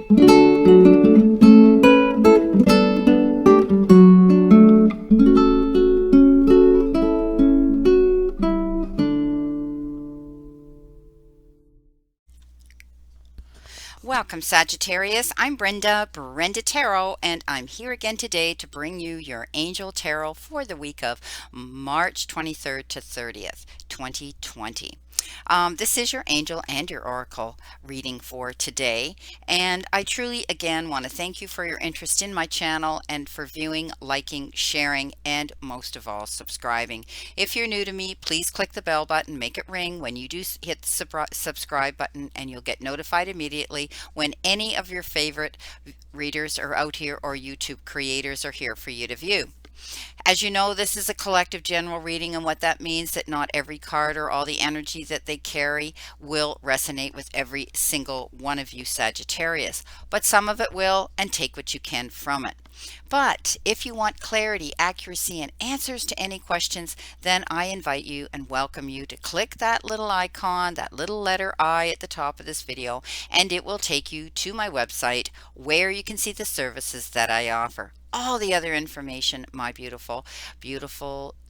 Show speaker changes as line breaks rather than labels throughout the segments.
Welcome, Sagittarius. I'm Brenda Tarot, and I'm here again today to bring you your Angel Tarot for the week of March 23rd to 30th, 2020. This is your angel and your oracle reading for today. And I truly, again, want to thank you for your interest in my channel and for viewing, liking, sharing, and most of all, subscribing. If you're new to me, please click the bell button, make it ring when you do hit the subscribe button, and you'll get notified immediately when any of your favorite readers are out here or YouTube creators are here for you to view. As you know, this is a collective general reading, and what that means that not every card or all the energy that they carry will resonate with every single one of you Sagittarius, but some of it will, and take what you can from it. But if you want clarity, accuracy, and answers to any questions, then I invite you and welcome you to click that little icon, that little letter I at the top of this video, and it will take you to my website where you can see the services that I offer. All the other information, my beautiful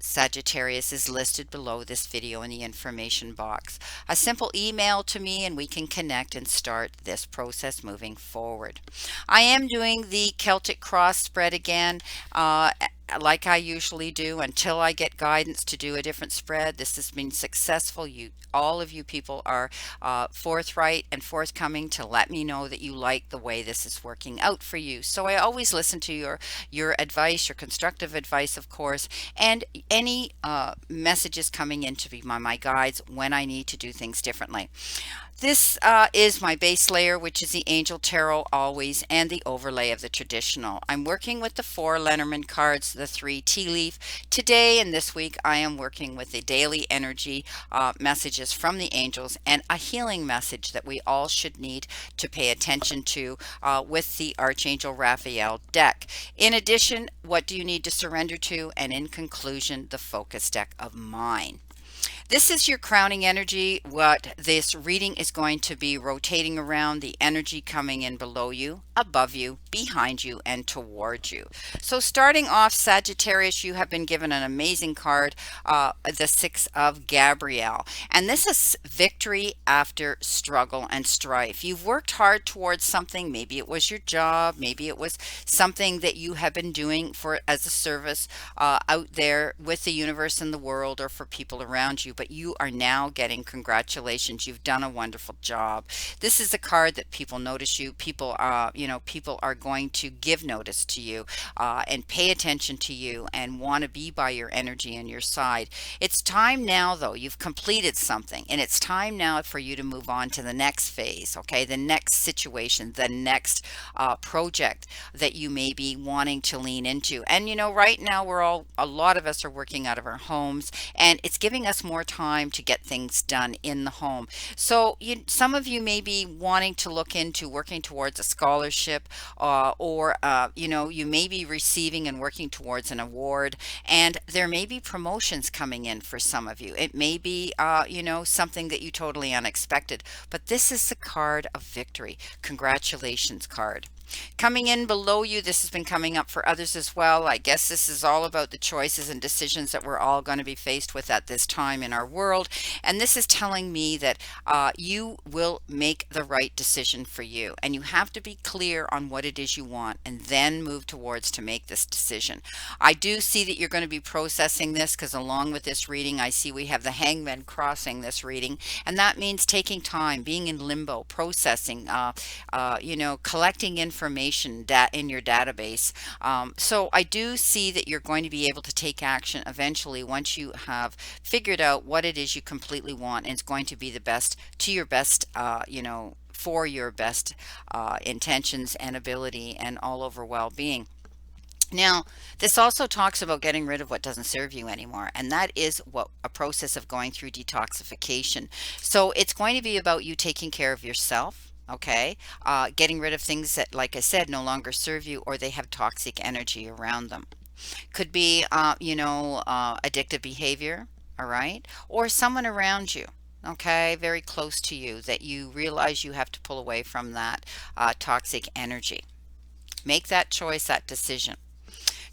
Sagittarius, is listed below this video in the information box. A simple email to me and we can connect and start this process moving forward. I am doing the Celtic cross spread again. Like I usually do until I get guidance to do a different spread. This has been successful. All of you people are forthright and forthcoming to let me know that you like the way this is working out for you. So I always listen to your advice, your constructive advice, of course, and any messages coming in to be my guides when I need to do things differently. This is my base layer, which is the Angel Tarot always, and the overlay of the traditional. I'm working with the 4 Lenormand cards, the 3 tea leaf. Today and this week, I am working with the daily energy messages from the angels and a healing message that we all should need to pay attention to with the Archangel Raphael deck. In addition, what do you need to surrender to? And in conclusion, the focus deck of mine. This is your crowning energy. What this reading is going to be rotating around, the energy coming in below you, above you, behind you, and towards you. So starting off, Sagittarius, you have been given an amazing card, the 6 of Gabrielle. And this is victory after struggle and strife. You've worked hard towards something. Maybe it was your job. Maybe it was something that you have been doing for as a service out there with the universe and the world, or for people around you, but you are now getting congratulations. You've done a wonderful job. This is a card that people notice you. People are going to give notice to you and pay attention to you and want to be by your energy and your side. It's time now, though. You've completed something, and it's time now for you to move on to the next phase, okay? The next situation, the next project that you may be wanting to lean into. And right now a lot of us are working out of our homes, and it's giving us more time to get things done in the home. So some of you may be wanting to look into working towards a scholarship, or you may be receiving and working towards an award, and there may be promotions coming in for some of you. It may be something that you totally unexpected, but this is the card of victory. Congratulations card. Coming in below you, this has been coming up for others as well. I guess this is all about the choices and decisions that we're all going to be faced with at this time in our world. And this is telling me that you will make the right decision for you. And you have to be clear on what it is you want and then move towards to make this decision. I do see that you're going to be processing this, because along with this reading, I see we have the Hangman crossing this reading. And that means taking time, being in limbo, processing, collecting information in your database. So I do see that you're going to be able to take action eventually once you have figured out what it is you completely want, and it's going to be the best to your best, for your best intentions and ability and all over well-being. Now, this also talks about getting rid of what doesn't serve you anymore, and that is what a process of going through detoxification. So it's going to be about you taking care of yourself. Okay, getting rid of things that, like I said, no longer serve you, or they have toxic energy around them. Could be, addictive behavior, all right, or someone around you. okay, very close to you, that you realize you have to pull away from that toxic energy. Make that choice, that decision.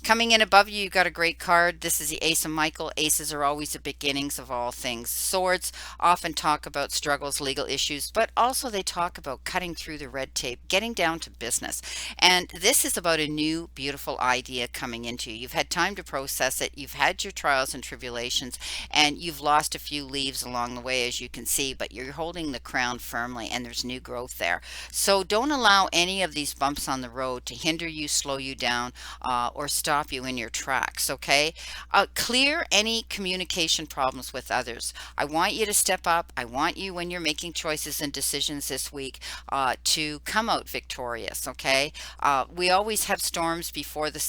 Coming in above you, you got a great card. This is the Ace of Michael. Aces are always the beginnings of all things. Swords often talk about struggles, legal issues, but also they talk about cutting through the red tape, getting down to business. And this is about a new, beautiful idea coming into you. You've had time to process it. You've had your trials and tribulations, and you've lost a few leaves along the way, as you can see, but you're holding the crown firmly, and there's new growth there. So don't allow any of these bumps on the road to hinder you, slow you down, or stop you in your tracks, okay? Clear any communication problems with others. I want you to step up. I want you, when you're making choices and decisions this week, to come out victorious, okay? We always have storms before the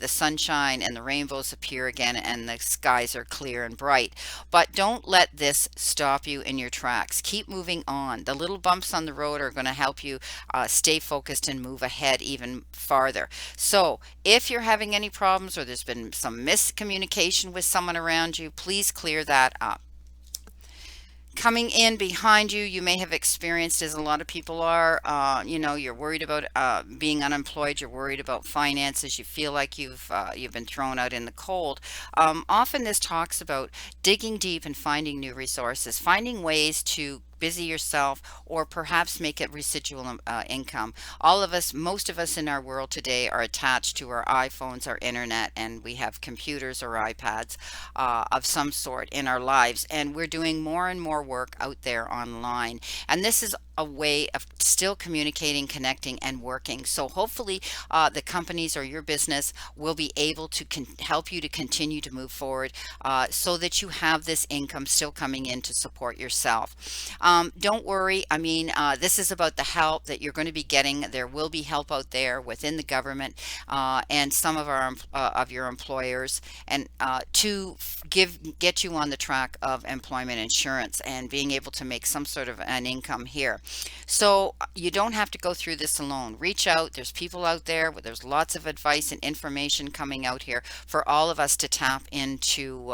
sunshine and the rainbows appear again and the skies are clear and bright. But don't let this stop you in your tracks. Keep moving on. The little bumps on the road are going to help you stay focused and move ahead even farther. So if you're having any problems or there's been some miscommunication with someone around you, please clear that up. Coming in behind you, you may have experienced, as a lot of people are, you're worried about being unemployed, you're worried about finances, you feel like you've been thrown out in the cold. Often this talks about digging deep and finding new resources, finding ways to busy yourself, or perhaps make it residual income. All of us, most of us in our world today, are attached to our iPhones, our internet, and we have computers or iPads of some sort in our lives, and we're doing more and more work out there online. And this is a way of still communicating, connecting, and working. So hopefully the companies or your business will be able to help you to continue to move forward, so that you have this income still coming in to support yourself. Don't worry. I mean, this is about the help that you're going to be getting. There will be help out there within the government and some of your employers, and to get you on the track of employment insurance and being able to make some sort of an income here. So you don't have to go through this alone. Reach out. There's people out there. There's lots of advice and information coming out here for all of us to tap into,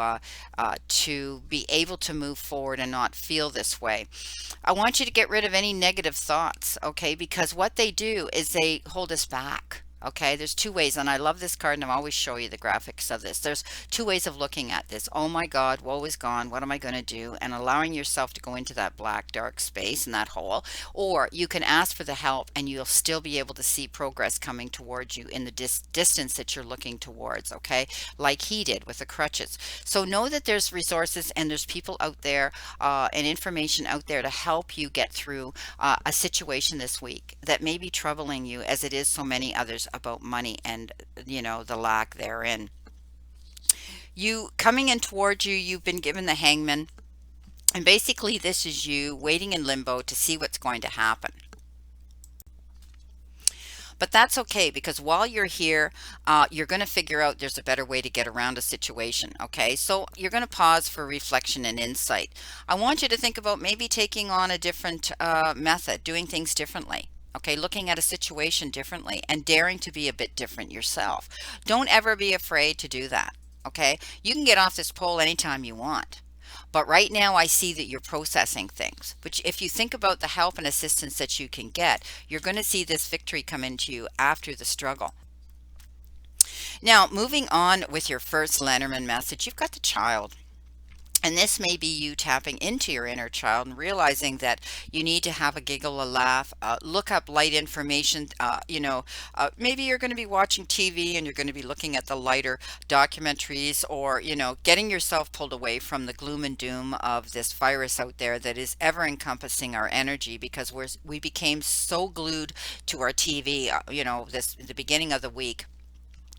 to be able to move forward and not feel this way. I want you to get rid of any negative thoughts, okay? Because what they do is they hold us back. Okay, there's two ways, and I love this card, and I'll always show you the graphics of this. There's two ways of looking at this. Oh my God, woe is gone. What am I going to do? And allowing yourself to go into that black, dark space and that hole. Or you can ask for the help, and you'll still be able to see progress coming towards you in the distance that you're looking towards, okay? Like he did with the crutches. So know that there's resources and there's people out there and information out there to help you get through a situation this week that may be troubling you, as it is so many others, about money and the lack therein. You coming in towards you, you've been given the Hangman, and basically this is you waiting in limbo to see what's going to happen. But that's okay, because while you're here, you're going to figure out there's a better way to get around a situation. Okay, so you're going to pause for reflection and insight. I want you to think about maybe taking on a different method, doing things differently. Okay, looking at a situation differently and daring to be a bit different yourself. Don't ever be afraid to do that. Okay, you can get off this pole anytime you want. But right now, I see that you're processing things. But if you think about the help and assistance that you can get, you're going to see this victory come into you after the struggle. Now, moving on with your first Lenormand message, you've got the Child. And this may be you tapping into your inner child and realizing that you need to have a giggle, a laugh, look up light information. Maybe you're going to be watching TV and you're going to be looking at the lighter documentaries, or, getting yourself pulled away from the gloom and doom of this virus out there that is ever encompassing our energy, because we became so glued to our TV, the beginning of the week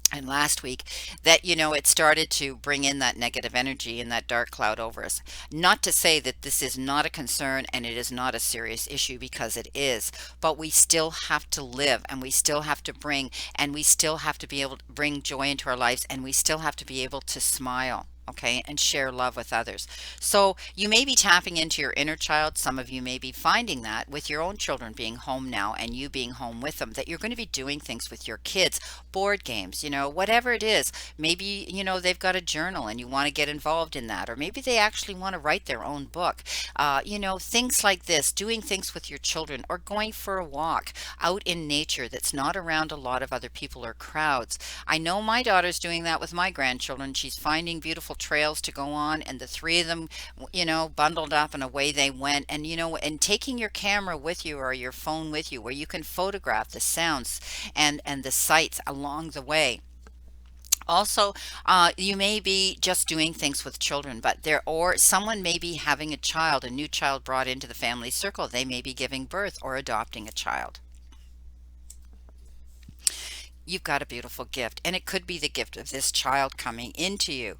and last week, that it started to bring in that negative energy and that dark cloud over us. Not to say that this is not a concern and it is not a serious issue, because it is, but we still have to live, and we still have to bring, and we still have to be able to bring joy into our lives, and we still have to be able to smile. okay, and share love with others. So you may be tapping into your inner child. Some of you may be finding that with your own children being home now and you being home with them, that you're going to be doing things with your kids, board games, whatever it is. Maybe, they've got a journal and you want to get involved in that, or maybe they actually want to write their own book. Things like this, doing things with your children or going for a walk out in nature that's not around a lot of other people or crowds. I know my daughter's doing that with my grandchildren. She's finding beautiful trails to go on, and the three of them, bundled up and away they went. And taking your camera with you or your phone with you where you can photograph the sounds and the sights along the way. Also, you may be just doing things with children, but someone may be having a new child brought into the family circle. They may be giving birth or adopting a child. You've got a beautiful gift, and it could be the gift of this child coming into you.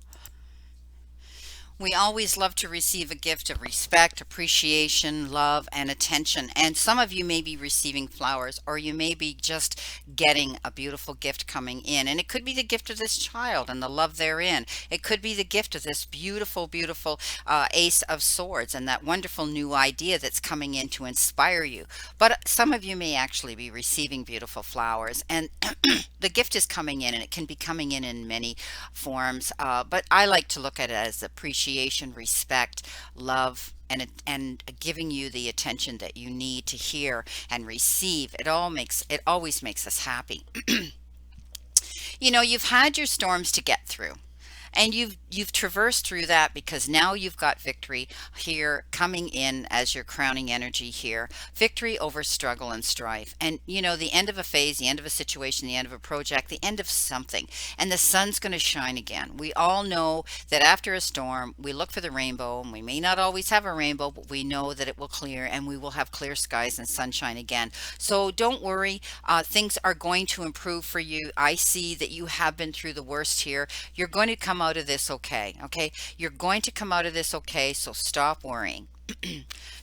We always love to receive a gift of respect, appreciation, love, and attention. And some of you may be receiving flowers, or you may be just getting a beautiful gift coming in. And it could be the gift of this child and the love therein. It could be the gift of this beautiful, beautiful Ace of Swords and that wonderful new idea that's coming in to inspire you. But some of you may actually be receiving beautiful flowers. And the gift is coming in, and it can be coming in many forms. But I like to look at it as appreciation, respect, love, and giving you the attention that you need to hear and receive. It always makes us happy. You've had your storms to get through. And you've traversed through that because now you've got victory here coming in as your crowning energy here. Victory over struggle and strife. And the end of a phase, the end of a situation, the end of a project, the end of something. And the sun's going to shine again. We all know that after a storm, we look for the rainbow, and we may not always have a rainbow, but we know that it will clear and we will have clear skies and sunshine again. So don't worry. Things are going to improve for you. I see that you have been through the worst here. You're going to come out of this okay. Okay, you're going to come out of this okay, so stop worrying.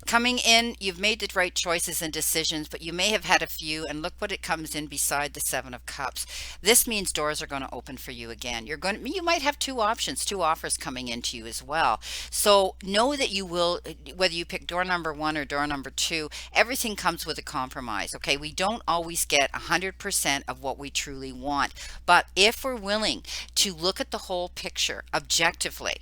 Coming in, you've made the right choices and decisions, but you may have had a few, and look what it comes in beside the Seven of Cups. This means doors are going to open for you again. You might have two options, two offers coming into you as well. So know that you will, whether you pick door number one or door number two, everything comes with a compromise. Okay, we don't always get 100% of what we truly want, but if we're willing to look at the whole picture objectively,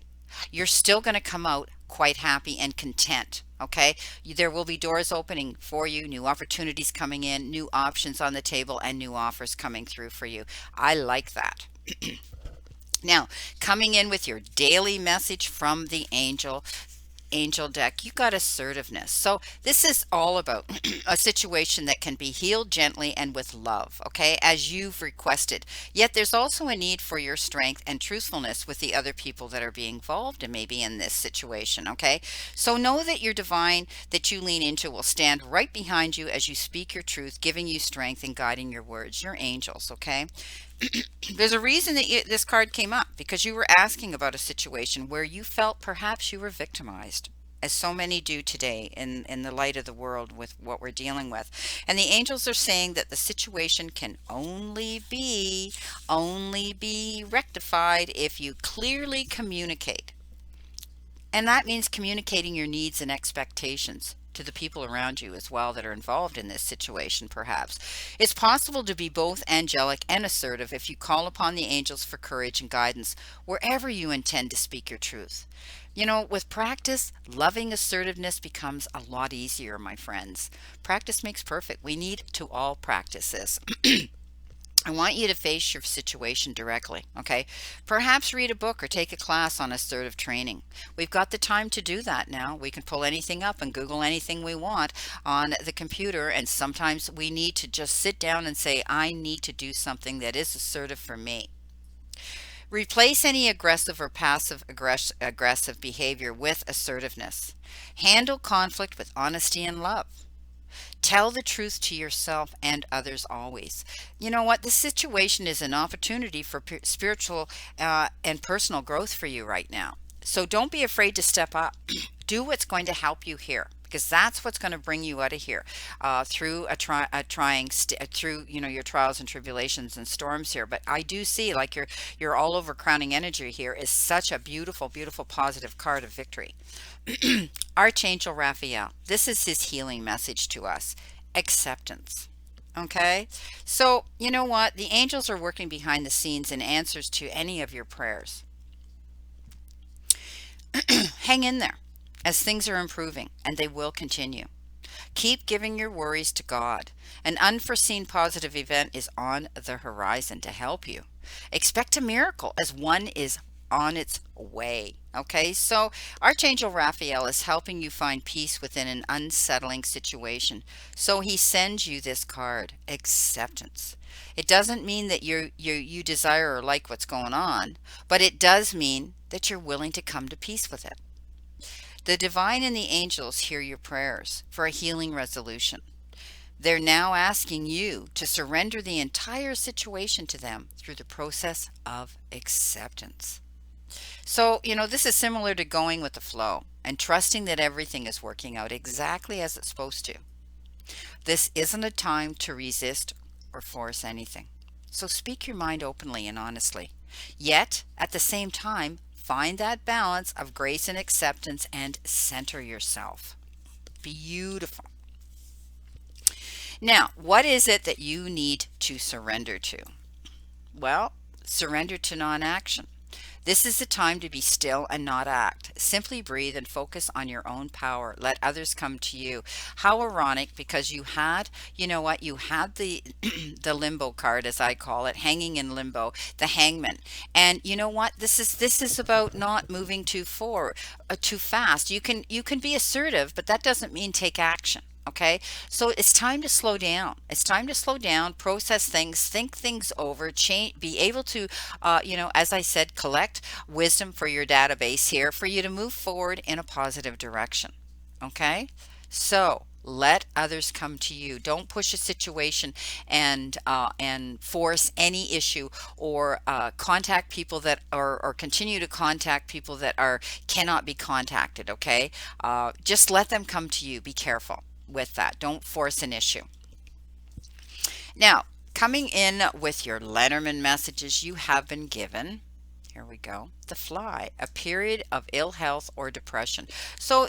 you're still going to come out quite happy and content. Okay, there will be doors opening for you, new opportunities coming in, new options on the table, and new offers coming through for you. I like that. Now, coming in with your daily message from the angel deck, you got assertiveness. So this is all about a situation that can be healed gently and with love, okay, as you've requested. Yet there's also a need for your strength and truthfulness with the other people that are being involved and maybe in this situation, okay? So know that your divine that you lean into will stand right behind you as you speak your truth, giving you strength and guiding your words, your angels, okay? There's a reason that this card came up, because you were asking about a situation where you felt perhaps you were victimized, as so many do today in the light of the world with what we're dealing with. And the angels are saying that the situation can only be rectified if you clearly communicate. And that means communicating your needs and expectations to the people around you as well that are involved in this situation, perhaps. It's possible to be both angelic and assertive if you call upon the angels for courage and guidance wherever you intend to speak your truth. With practice, loving assertiveness becomes a lot easier, my friends. Practice makes perfect. We need to all practice this. I want you to face your situation directly, okay? Perhaps read a book or take a class on assertive training. We've got the time to do that now. We can pull anything up and Google anything we want on the computer, and sometimes we need to just sit down and say, I need to do something that is assertive for me. Replace any aggressive or passive aggressive behavior with assertiveness. Handle conflict with honesty and love. Tell the truth to yourself and others always. You know what? This situation is an opportunity for spiritual and personal growth for you right now. So don't be afraid to step up. Do what's going to help you here. because that's what's going to bring you out of here through through your trials and tribulations and storms here. But I do see like your all over crowning energy here is such a beautiful, beautiful, positive card of victory. Archangel Raphael, this is his healing message to us: acceptance. Okay, so you know what? The angels are working behind the scenes in answers to any of your prayers. Hang in there as things are improving, and they will continue. Keep giving your worries to God. An unforeseen positive event is on the horizon to help you. Expect a miracle as one is on its way. Okay, so Archangel Raphael is helping you find peace within an unsettling situation. So he sends you this card, acceptance. It doesn't mean that you desire or like what's going on, but it does mean that you're willing to come to peace with it. The divine and the angels hear your prayers for a healing resolution. They're now asking you to surrender the entire situation to them through the process of acceptance. So, this is similar to going with the flow and trusting that everything is working out exactly as it's supposed to. This isn't a time to resist or force anything. So speak your mind openly and honestly. Yet, at the same time, find that balance of grace and acceptance and center yourself. Beautiful. Now, what is it that you need to surrender to? Well, surrender to non-action. This is the time to be still and not act. Simply breathe and focus on your own power. Let others come to you. How ironic, because you know what, you had the the limbo card, as I call it, hanging in limbo, the hangman. And you know what? This is about not moving too fast. You can be assertive, but that doesn't mean take action. Okay, so it's time to slow down. It's time to slow down, process things, think things over, change, be able to, as I said, collect wisdom for your database here for you to move forward in a positive direction. Okay, so let others come to you. Don't push a situation and force any issue, or contact people that or continue to contact people that are cannot be contacted. Okay, just let them come to you. Be careful with that. Don't force an issue. Now, coming in with your Lenormand messages, you have been given, here we go, the fly, a period of ill health or depression. So,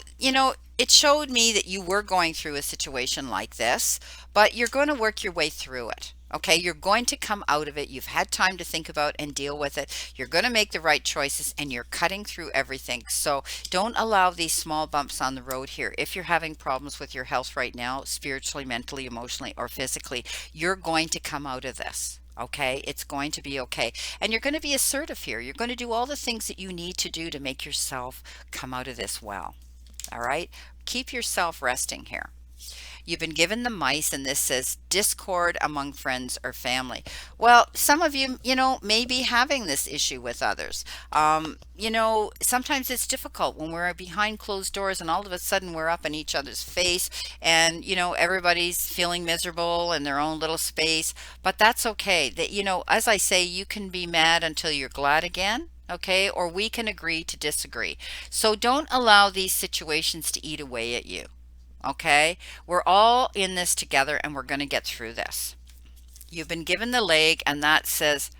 it showed me that you were going through a situation like this, but you're going to work your way through it. Okay, you're going to come out of it. You've had time to think about and deal with it. You're going to make the right choices, and you're cutting through everything. So don't allow these small bumps on the road here. If you're having problems with your health right now, spiritually, mentally, emotionally, or physically, you're going to come out of this. Okay, it's going to be okay. And you're going to be assertive here. You're going to do all the things that you need to do to make yourself come out of this well. All right, keep yourself resting here. You've been given the mice, and this says discord among friends or family. Well, some of you, may be having this issue with others. Sometimes it's difficult when we're behind closed doors and all of a sudden we're up in each other's face, and, everybody's feeling miserable in their own little space. But that's okay. That, as I say, you can be mad until you're glad again. Okay, or we can agree to disagree. So don't allow these situations to eat away at you. Okay, we're all in this together, and we're going to get through this. You've been given the leg, and that says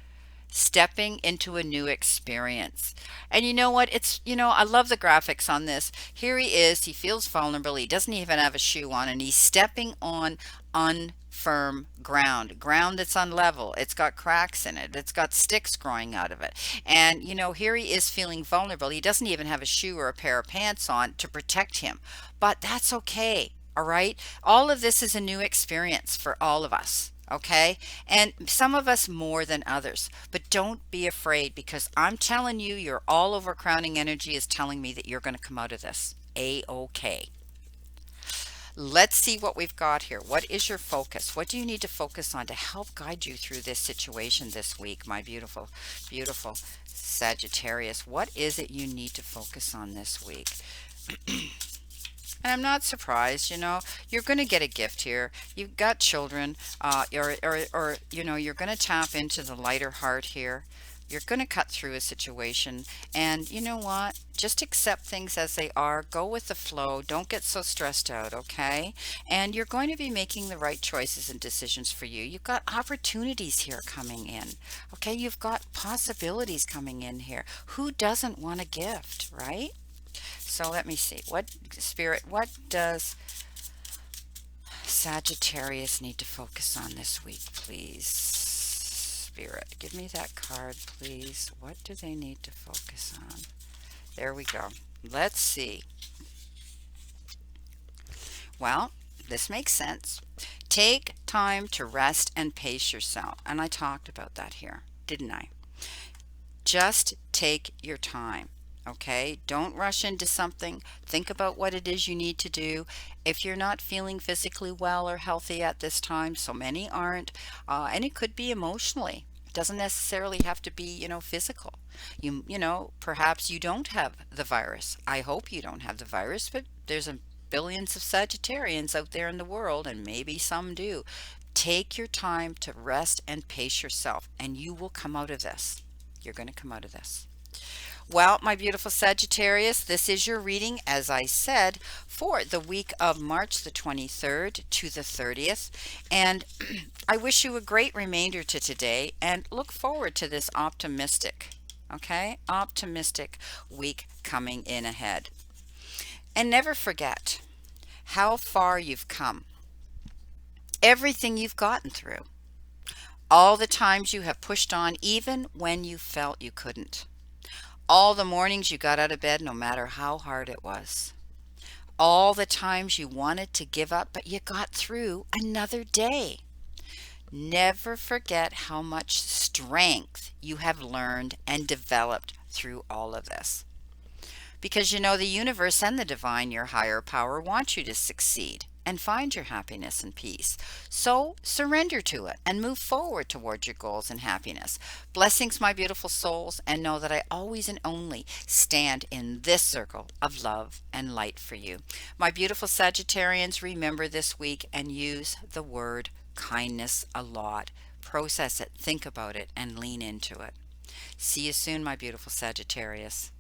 stepping into a new experience. And you know what? I love the graphics on this. Here he is. He feels vulnerable. He doesn't even have a shoe on, and he's stepping on unfirm ground that's unlevel. It's got cracks in it. It's got sticks growing out of it. And, here he is feeling vulnerable. He doesn't even have a shoe or a pair of pants on to protect him. But that's okay. All right. All of this is a new experience for all of us. Okay, and some of us more than others, but don't be afraid, because I'm telling you, your all over crowning energy is telling me that you're going to come out of this a-okay. Let's see what we've got here. What is your focus? What do you need to focus on to help guide you through this situation this week, my beautiful, beautiful Sagittarius? What is it you need to focus on this week? And I'm not surprised, you're going to get a gift here. You've got children, or you're going to tap into the lighter heart here. You're going to cut through a situation. And you know what? Just accept things as they are. Go with the flow. Don't get so stressed out, okay? And you're going to be making the right choices and decisions for you. You've got opportunities here coming in, okay? You've got possibilities coming in here. Who doesn't want a gift, right? So let me see. What does Sagittarius need to focus on this week, please? Spirit, give me that card, please. What do they need to focus on? There we go. Let's see. Well, this makes sense. Take time to rest and pace yourself. And I talked about that here, didn't I? Just take your time. Okay, don't rush into something. Think about what it is you need to do. If you're not feeling physically well or healthy at this time, so many aren't, and it could be emotionally. It doesn't necessarily have to be, physical. Perhaps you don't have the virus. I hope you don't have the virus, but there's a billions of Sagittarians out there in the world, and maybe some do. Take your time to rest and pace yourself, and you will come out of this. You're going to come out of this. Well, my beautiful Sagittarius, this is your reading, as I said, for the week of March the 23rd to the 30th. And I wish you a great remainder to today and look forward to this optimistic week coming in ahead. And never forget how far you've come, everything you've gotten through, all the times you have pushed on even when you felt you couldn't. All the mornings you got out of bed no matter how hard it was. All the times you wanted to give up but you got through another day. Never forget how much strength you have learned and developed through all of this. Because the universe and the divine, your higher power, want you to succeed and find your happiness and peace. So surrender to it and move forward towards your goals and happiness. Blessings, my beautiful souls, and know that I always and only stand in this circle of love and light for you. My beautiful Sagittarians, remember this week and use the word kindness a lot. Process it, think about it, and lean into it. See you soon, my beautiful Sagittarius.